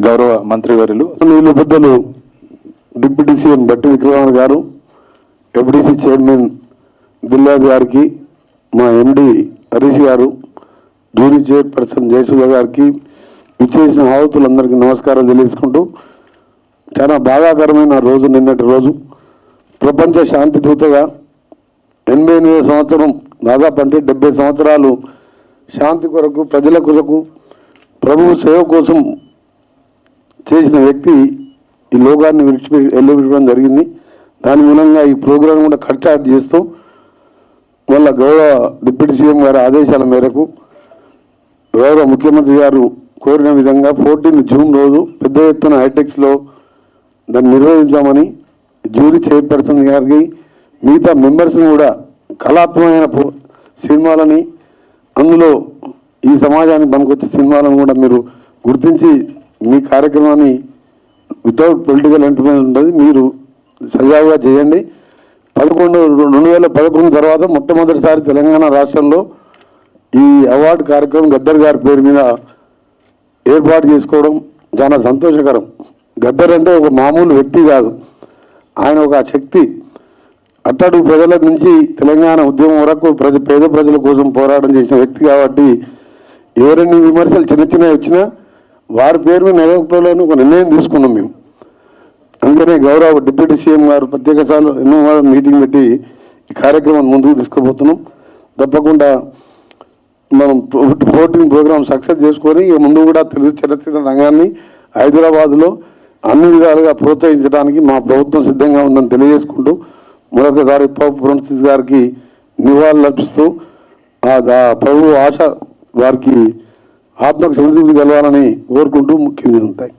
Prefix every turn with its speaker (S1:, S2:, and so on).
S1: గౌరవ మంత్రివర్యులు
S2: వీళ్ళ పెద్దలు డిప్యూటీ సీఎం బట్టి విక్రమార్క గారు, ఎఫ్డిసి చైర్మన్ దిల్లాద్ గారికి, మా ఎండి హరీష్ గారు, జూరీ చైర్పర్సన్ జయసుధ గారికి, విచ్చేసిన ఆహుతులందరికీ నమస్కారాలు తెలియజేసుకుంటూ, చాలా బాధాకరమైన రోజు నిన్నటి రోజు. ప్రపంచ శాంతి దూతగా 88వ సంవత్సరం, దాదాపు అంటే 70 సంవత్సరాలు శాంతి కొరకు, ప్రజల కొరకు, ప్రభువు సేవ కోసం చేసిన వ్యక్తి ఈ లోకాన్ని వెళ్ళిపెట్టడం జరిగింది. దాని మూలంగా ఈ ప్రోగ్రాం కూడా కట్చార్ట్ చేస్తూ వాళ్ళ గౌరవ డిప్యూటీ సీఎం గారి ఆదేశాల మేరకు గౌరవ ముఖ్యమంత్రి గారు కోరిన విధంగా 14 జూన్ రోజు పెద్ద ఎత్తున హైటెక్స్లో దాన్ని నిర్వహించామని జ్యూరీ చైర్పర్సన్ గారికి, మిగతా మెంబర్స్ని కూడా కళాత్మకమైన సినిమాలని, అందులో ఈ సమాజానికి పనికొచ్చే సినిమాలను కూడా మీరు గుర్తించి మీ కార్యక్రమాన్ని వితౌట్ పొలిటికల్ ఎంటర్ప్రైజ్ ఉంటుంది, మీరు సజావుగా చేయండి. 2011 తర్వాత మొట్టమొదటిసారి తెలంగాణ రాష్ట్రంలో ఈ అవార్డు కార్యక్రమం గద్దర్ గారి పేరు మీద ఏర్పాటు చేసుకోవడం చాలా సంతోషకరం. గద్దర్ అంటే ఒక మామూలు వ్యక్తి కాదు, ఆయన ఒక శక్తి. అట్టడుగు ప్రజల నుంచి తెలంగాణ ఉద్యమం వరకు పేద ప్రజల కోసం పోరాటం చేసిన వ్యక్తి కాబట్టి ఎవరైనా విమర్శలు చిన్న చిన్నవి వచ్చినా వారి పేరు మీద నిలవకపోవాలని ఒక నిర్ణయం తీసుకున్నాం మేము. అందుకనే గౌరవ డిప్యూటీ సీఎం గారు ప్రత్యేక ఎన్నో మీటింగ్ పెట్టి ఈ కార్యక్రమాన్ని ముందుకు తీసుకుపోతున్నాం. తప్పకుండా మనం 14 ప్రోగ్రాం సక్సెస్ చేసుకొని ముందు కూడా తెలుగు చలనచిత్ర రంగాన్ని హైదరాబాద్లో అన్ని విధాలుగా ప్రోత్సహించడానికి మా ప్రభుత్వం సిద్ధంగా ఉందని తెలియజేసుకుంటూ, మరొకసారి ఫ్రాన్సిస్ గారికి నివాళులు అర్పిస్తూ, ప్రభు ఆశ వారికి ఆత్మకు సంతృప్తి కలవాలని కోరుకుంటూ ముఖ్యంగా ఉంటాయి.